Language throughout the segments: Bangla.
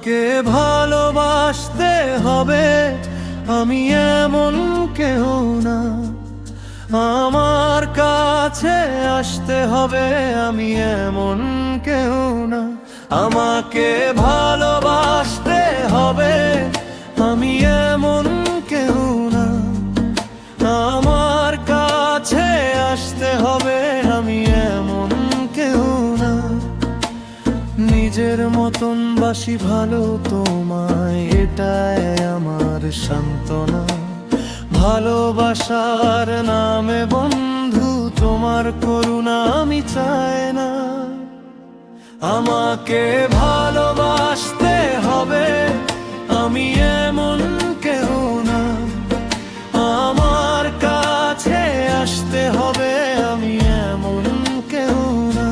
আমাকে ভালোবাসতে হবে, আমি এমন কেউ না। আমার কাছে আসতে হবে, আমি এমন কেউ না। আমাকে ভালোবাসতে হবে, আমি এমন কেউ না। আমার কাছে আসতে হবে, আমি এমন কেউ না। নিজের মতন বাসি ভালো তোমায়, এটাই আমার সান্ত্বনা। ভালোবাসার নামে বন্ধু তোমার করুণা আমি চাই না। আমাকে ভালোবাসতে হবে, আমি এমন কেউ না। আমার কাছে আসতে হবে, আমি এমন কেউ না।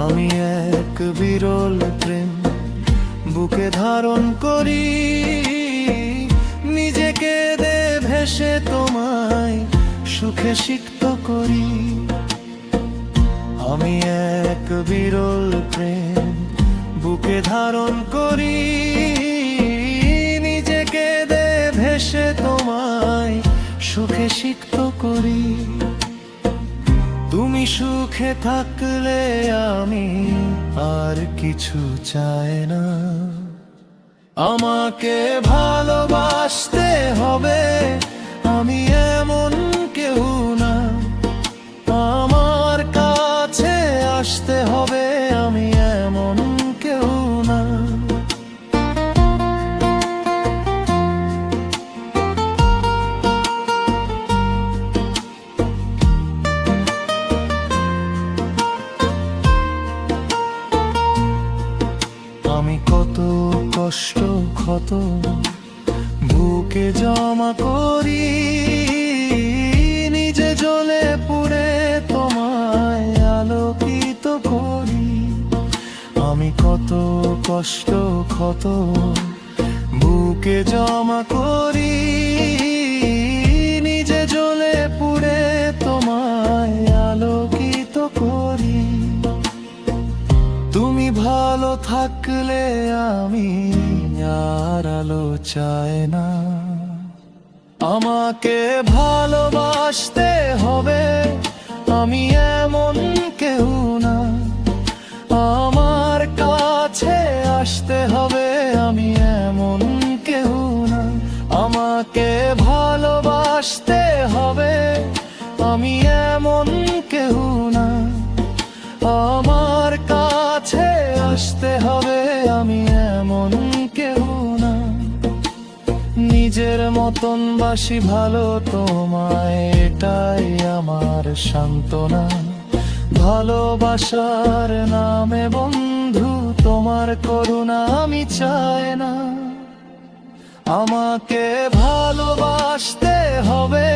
আমি এক বিরল প্রেম বুকে ধারণ করি, নিজেকে দে ভেসে তোমায় সুখে সিক্ত করি। আমি এক বিরল প্রেম বুকে ধারণ করি, নিজেকে দে ভেসে তোমায় সুখে সিক্ত করি। তুমি সুখে থাকলে আমি আর কিছু চাই না। আমাকে ভালোবাসতে হবে, আমি এমন কেউ না। আমার কাছে আসতে হবে, আমি এমন কেউ না। আমি কত কষ্ট ক্ষত বুকে জমা করি, নিজে জ্বলে পুড়ে তোমায় আলোকিত করি। আমি কত কষ্ট ক্ষত বুকে জমা করি, নিজে জ্বলে পুড়ে তোমায় আলোকিত করি। তুমি ভালো থাকলে আমি আর আলো চাই না। আমাকে ভালোবাসতে হবে, আমি এমন কেউ না। আমার কাছে আসতে হবে, আমি এমন কেউ না। আমাকে ভালোবাসতে হবে, আমি এমন কেউ না। আমার কাছে আসতে হবে, আমি এমন কেউ না। নিজের মতন বাসি ভালো তোমায়, এটাই আমার সান্ত্বনা। ভালোবাসার নামে বন্ধু তোমার করুণা আমি চাই না। আমাকে ভালোবাসতে হবে,